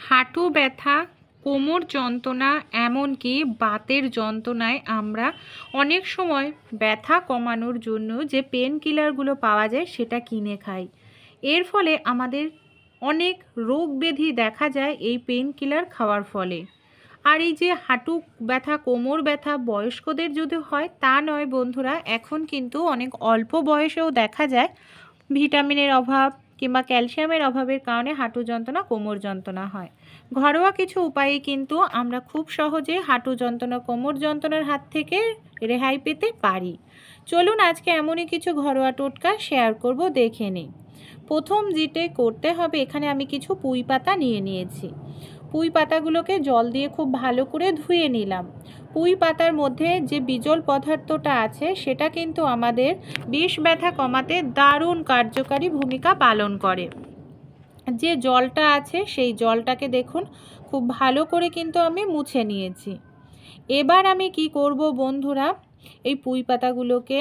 হাঁটু ব্যথা, কোমর যন্ত্রণা, এমনকি বাতের যন্ত্রণায় আমরা অনেক সময় ব্যথা কমানোর জন্য যে পেন কিলারগুলো পাওয়া যায় সেটা কিনে খাই। এর ফলে আমাদের অনেক রোগ ব্যাধি দেখা যায় এই পেন কিলার খাওয়ার ফলে। আর এই যে হাঁটু ব্যথা, কোমর ব্যথা বয়স্কদের যদি হয় তা নয় বন্ধুরা, এখন কিন্তু অনেক অল্প বয়সেও দেখা যায় ভিটামিনের অভাব কিংবা ক্যালসিয়ামের অভাবের কারণে হাঁটু যন্ত্রণা, কোমর যন্ত্রণা হয়। ঘরোয়া কিছু উপায়ে কিন্তু আমরা খুব সহজে হাঁটু যন্ত্রণা, কোমর যন্ত্রণার হাত থেকে রেহাই পেতে পারি। চলুন আজকে এমনই কিছু ঘরোয়া টোটকা শেয়ার করব, দেখে নিই। প্রথম যেটা করতে হবে, এখানে আমি কিছু পুঁই পাতা নিয়ে নিয়েছি। পুঁই পাতাগুলোকে জল দিয়ে খুব ভালো করে ধুয়ে নিলাম। পুঁই পাতার মধ্যে যে বিজল পদার্থটা আছে সেটা কিন্তু আমাদের বিষ ব্যথা কমাতে দারুণ কার্যকারী ভূমিকা পালন করে। যে জলটা আছে সেই জলটাকে দেখুন খুব ভালো করে কিন্তু আমি মুছে নিয়েছি। এবার আমি কি করব বন্ধুরা, এই পুঁই পাতাগুলোকে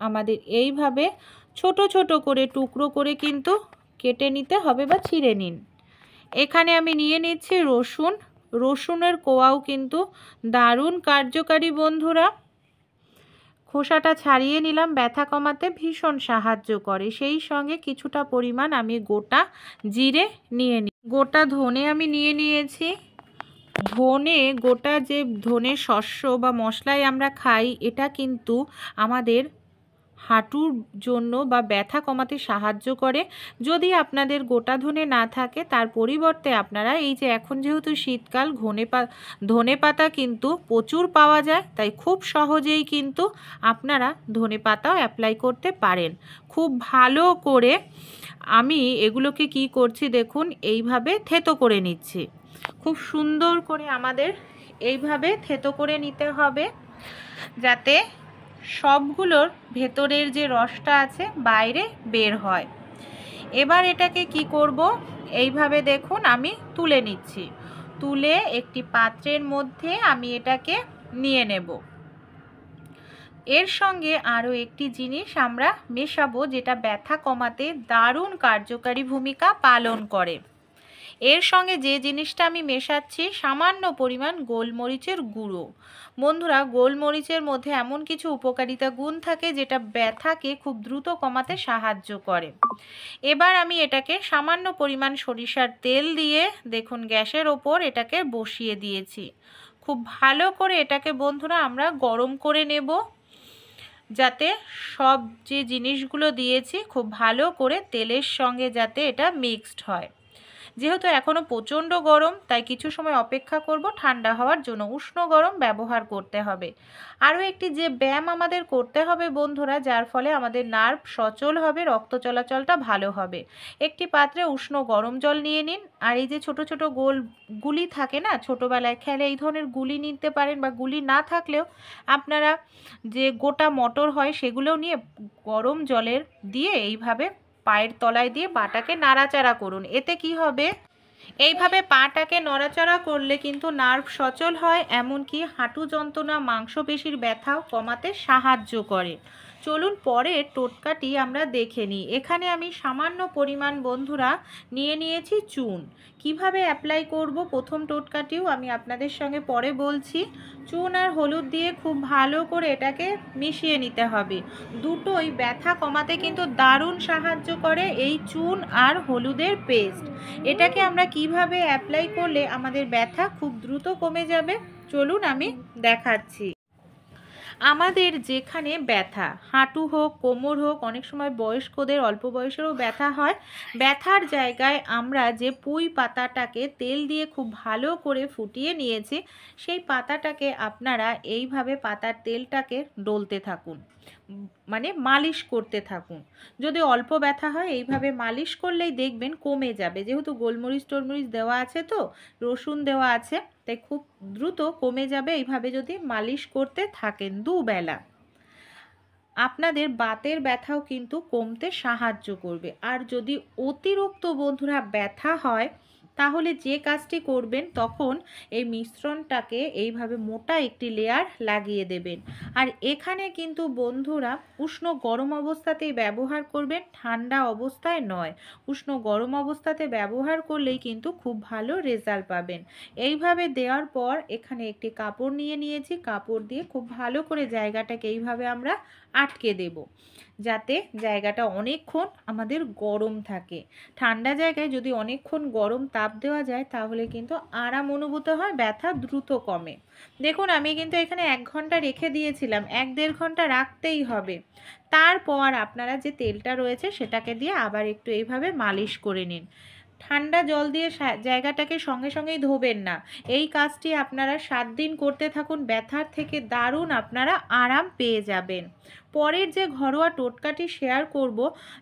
আমাদের এইভাবে ছোট ছোট করে টুকরো করে কিন্তু কেটে নিতে হবে বা ছিঁড়ে নিন। এখানে আমি নিয়ে নিচ্ছি রসুন। রসুনের কোয়াও কিন্তু দারুণ কার্যকারী বন্ধুরা। খোসাটা ছাড়িয়ে নিলাম, ব্যথা কমাতে ভীষণ সাহায্য করে। সেই সঙ্গে কিছুটা পরিমাণ আমি গোটা জিরে নিয়ে নিই। গোটা ধনে আমি নিয়ে নিয়েছি। ধনে, গোটা যে ধনে শস্য বা মশলাই আমরা খাই, এটা কিন্তু আমাদের হাঁটুর জন্য বা ব্যথা কমাতে সাহায্য করে। যদি আপনাদের গোটা ধনে না থাকে তার পরিবর্তে আপনারা এই যে এখন যেহেতু শীতকাল, ধনে পাতা কিন্তু প্রচুর পাওয়া যায়, তাই খুব সহজেই কিন্তু আপনারা ধনে পাতাও অ্যাপ্লাই করতে পারেন। খুব ভালো করে আমি এগুলোকে কি করছি দেখুন, এইভাবে থেতো করে নিচ্ছি। খুব সুন্দর করে আমাদের এইভাবে থেতো করে নিতে হবে যাতে সবগুলোর ভেতরের যে রসটা আছে বাইরে বের হয়। এবার এটাকে কি করব, এইভাবে দেখুন আমি তুলে নিচ্ছি। তুলে একটি পাত্রের মধ্যে আমি এটাকে নিয়ে নেব। এর সঙ্গে আরও একটি জিনিস আমরা মেশাবো যেটা ব্যথা কমাতে দারুণ কার্যকারী ভূমিকা পালন করে। এর সঙ্গে যে জিনিসটা আমি মেশাচ্ছি, সামান্য পরিমাণ গোলমরিচের গুঁড়ো। বন্ধুরা, গোলমরিচের মধ্যে এমন কিছু উপকারিতা গুণ থাকে যেটা ব্যথাকে খুব দ্রুত কমাতে সাহায্য করে। এবার আমি এটাকে সামান্য পরিমাণ সরিষার তেল দিয়ে দেখুন গ্যাসের ওপর এটাকে বসিয়ে দিয়েছি। খুব ভালো করে এটাকে বন্ধুরা আমরা গরম করে নেব, যাতে সব যে জিনিসগুলো দিয়েছি খুব ভালো করে তেলের সঙ্গে যাতে এটা মিক্সড হয়। যেহেতু এখনও প্রচণ্ড গরম, তাই কিছু সময় অপেক্ষা করব ঠান্ডা হওয়ার জন্য। উষ্ণ গরম ব্যবহার করতে হবে। আরও একটি যে ব্যায়াম আমাদের করতে হবে বন্ধুরা, যার ফলে আমাদের নার্ভ সচল হবে, রক্ত চলাচলটা ভালো হবে। একটি পাত্রে উষ্ণ গরম জল নিয়ে নিন। আর এই যে ছোট ছোট গোল গুলি থাকে না, ছোটোবেলায় খেলে এই ধরনের গুলি নিতে পারেন, বা গুলি না থাকলেও আপনারা যে গোটা মটর হয় সেগুলোও নিয়ে গরম জলের দিয়ে এইভাবে পায়ের তলায় দিয়ে পাটাকে নাড়াচাড়া করুন। এতে কি হবে, এইভাবে পাটাকে নড়াচড়া করলে কিন্তু নার্ভ সচল হয়, এমনকি হাঁটু যন্ত্রণা, মাংসপেশির ব্যথাও কমাতে সাহায্য করে। চলুন পরের টোটকাটি আমরা দেখে নিই। এখানে আমি সামান্য পরিমাণ বন্ধুরা নিয়ে নিয়েছি চুন। কিভাবে অ্যাপ্লাই করব প্রথম টোটকাটিও আমি আপনাদের সঙ্গে পরে বলছি। চুন আর হলুদ দিয়ে খুব ভালো করে এটাকে মিশিয়ে নিতে হবে। দুটোই ব্যথা কমাতে কিন্তু দারুণ সাহায্য করে এই চুন আর হলুদের পেস্ট। এটাকে আমরা কিভাবে অ্যাপ্লাই করলে আমাদের ব্যথা খুব দ্রুত কমে যাবে, চলুন আমি দেখাচ্ছি। আমাদের যেখানে ব্যথা, হাঁটু হোক, কোমর হোক, অনেক সময় বয়স্কদের অল্প বয়সেরও ব্যথা হয়, ব্যথার জায়গায় আমরা যে পুঁই পাতাটাকে তেল দিয়ে খুব ভালো করে ফুটিয়ে নিয়েছি, সেই পাতাটাকে আপনারা এইভাবে পাতার তেলটাকে ডলতে থাকুন, মানে মালিশ করতে থাকুন। যদি অল্প ব্যথা হয় এইভাবে মালিশ করলেই দেখবেন কমে যাবে। যেহেতু গোলমরিচ টোলমরিচ দেওয়া আছে, তো রসুন দেওয়া আছে, তাই খুব দ্রুত কমে যাবে এইভাবে যদি মালিশ করতে থাকেন দুবেলা। আপনাদের বাতের ব্যথাও কিন্তু কমতে সাহায্য করবে। আর যদি অতিরিক্ত বন্ধুরা ব্যথা হয়, তাহলে যে কাজটি করবেন তখন এই মিশ্রণটাকে এইভাবে মোটা একটি লেয়ার লাগিয়ে দেবেন। আর এখানে কিন্তু বন্ধুরা উষ্ণ গরম অবস্থাতেই ব্যবহার করবেন, ঠান্ডা অবস্থায় নয়। উষ্ণ গরম অবস্থাতে ব্যবহার করলেই কিন্তু খুব ভালো রেজাল্ট পাবেন। এইভাবে দেওয়ার পর এখানে একটি কাপড় নিয়ে নিয়েছি, কাপড় দিয়ে খুব ভালো করে জায়গাটাকে এইভাবে আমরা আটকে দেব, যাতে জায়গাটা অনেকক্ষণ আমাদের গরম থাকে। ঠান্ডা জায়গায় যদি অনেকক্ষণ গরম তাপ দেওয়া যায় তাহলে কিন্তু আরাম অনুভূত হয়, ব্যথা দ্রুত কমে। দেখুন আমি কিন্তু এখানে 1 ঘন্টা রেখে দিয়েছিলাম, 1-1.5 ঘন্টা রাখতেই হবে। তারপর আপনারা যে তেলটা রয়েছে সেটাকে দিয়ে আবার একটু এইভাবে মালিশ করে নিন। ঠান্ডা জল দিয়ে জায়গাটাকে সঙ্গে সঙ্গেই ধোবেন না। এই কাজটি আপনারা 7 দিন করতে থাকুন, ব্যথার থেকে দারুণ আপনারা আরাম পেয়ে যাবেন। পরের যে ঘরোয়া টোটকাটি শেয়ার করব,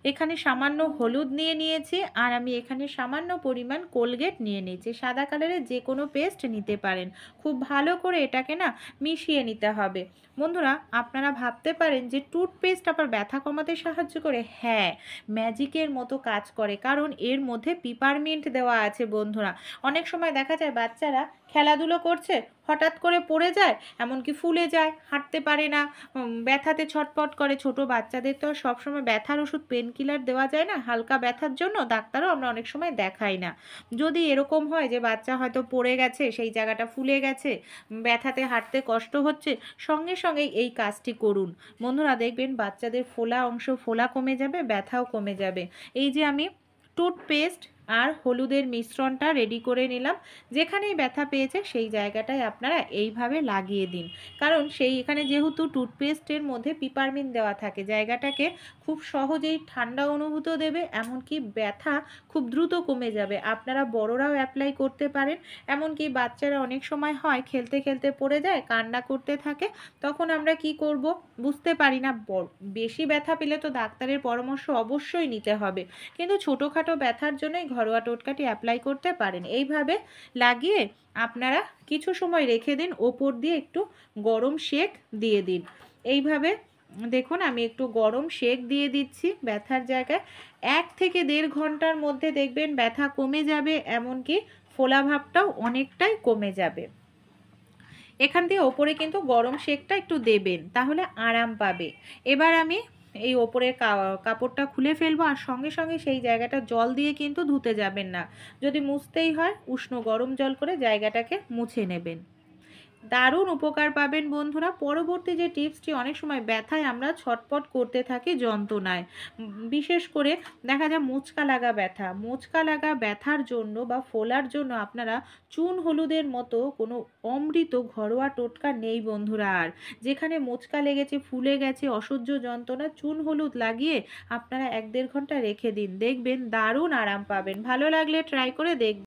এখানে সামান্য হলুদ নিয়ে নিয়েছি আর আমি এখানে সামান্য পরিমাণ কোলগেট নিয়ে নিয়েছি। সাদা কালারের যে কোনো পেস্ট নিতে পারেন। খুব ভালো করে এটাকে না মিশিয়ে নিতে হবে। বন্ধুরা আপনারা ভাবতে পারেন যে টুথপেস্ট আবার ব্যথা কমাতে সাহায্য করে। হ্যাঁ, ম্যাজিকের মতো কাজ করে, কারণ এর মধ্যে পিপারমিন্ট দেওয়া আছে বন্ধুরা। অনেক সময় দেখা যায় বাচ্চারা খেলাধুলো করছে, হঠাৎ করে পড়ে যায়, এমনকি ফুলে যায়, হাঁটতে পারে না, ব্যথাতে ছটপট করে। ছোট বাচ্চাদের তো সবসময় ব্যথার ওষুধ পেন কিলার দেওয়া যায় না, হালকা ব্যথার জন্য ডাক্তারও আমরা অনেক সময় দেখাই না। যদি এরকম হয় যে বাচ্চা হয়তো পড়ে গেছে, সেই জায়গাটা ফুলে গেছে, ব্যথাতে হাঁটতে কষ্ট হচ্ছে, সঙ্গে সঙ্গে এই কাজটি করুন বন্ধুরা, দেখবেন বাচ্চাদের ফোলা অংশ ফোলা কমে যাবে, ব্যথাও কমে যাবে। এই যে আমি টুথপেস্ট আর হলুদের মিশ্রণটা রেডি করে নিলাম, যেখানেই ব্যথা পেয়েছে সেই জায়গাটায় আপনারা এইভাবে লাগিয়ে দিন। কারণ সেই এখানে যেহেতু টুথপেস্টের মধ্যে পিপারমিন্ট দেওয়া থাকে, জায়গাটাকে খুব সহজেই ঠান্ডা অনুভূত দেবে, এমনকি ব্যথা খুব দ্রুত কমে যাবে। আপনারা বড়রাও অ্যাপ্লাই করতে পারেন। এমনকি বাচ্চারা অনেক সময় হয় খেলতে খেলতে পড়ে যায়, কান্না করতে থাকে, তখন আমরা কি করব বুঝতে পারি না। বেশি ব্যথা পেলে তো ডাক্তারের পরামর্শ অবশ্যই নিতে হবে, কিন্তু ছোটোখাটো ব্যথার জন্যই ঘরোয়া টোটকাটি অ্যাপ্লাই করতে পারেন। এইভাবে লাগিয়ে আপনারা কিছু সময় রেখে দিন, ওপর দিয়ে একটু গরম শেক দিয়ে দিন। এইভাবে দেখুন আমি একটু গরম শেক দিয়ে দিচ্ছি ব্যথার জায়গায়। 1 থেকে 1.5 ঘন্টার মধ্যে দেখবেন ব্যথা কমে যাবে, এমনকি ফোলা ভাবটাও অনেকটাই কমে যাবে। এখান দিয়ে ওপরে কিন্তু গরম শেকটা একটু দেবেন, তাহলে আরাম পাবে। এবার আমি এই ওপরের কাপড়টা খুলে ফেলবো, আর সঙ্গে সঙ্গে সেই জায়গাটা জল দিয়ে কিন্তু ধুতে যাবেন না। যদি মুছতেই হয় উষ্ণ গরম জল করে জায়গাটাকে মুছে নেবেন। দারুণ উপকার পাবেন বন্ধুরা। পরবর্তী যে টিপসটি, অনেক সময় ব্যথায় আমরা ছটপট করতে থাকি যন্ত্রণায়, বিশেষ করে দেখা যায় মোচকা লাগা ব্যথার জন্য বা ফোলার জন্য আপনারা চুন হলুদের মতো কোনো অমৃত ঘরোয়া টোটকা নেই বন্ধুরা। আর যেখানে মোচকা লেগেছে, ফুলে গেছে, অসহ্য যন্ত্রণা, চুন হলুদ লাগিয়ে আপনারা 1-1.5 ঘন্টা রেখে দিন, দেখবেন দারুণ আরাম পাবেন। ভালো লাগলে ট্রাই করে দেখবেন।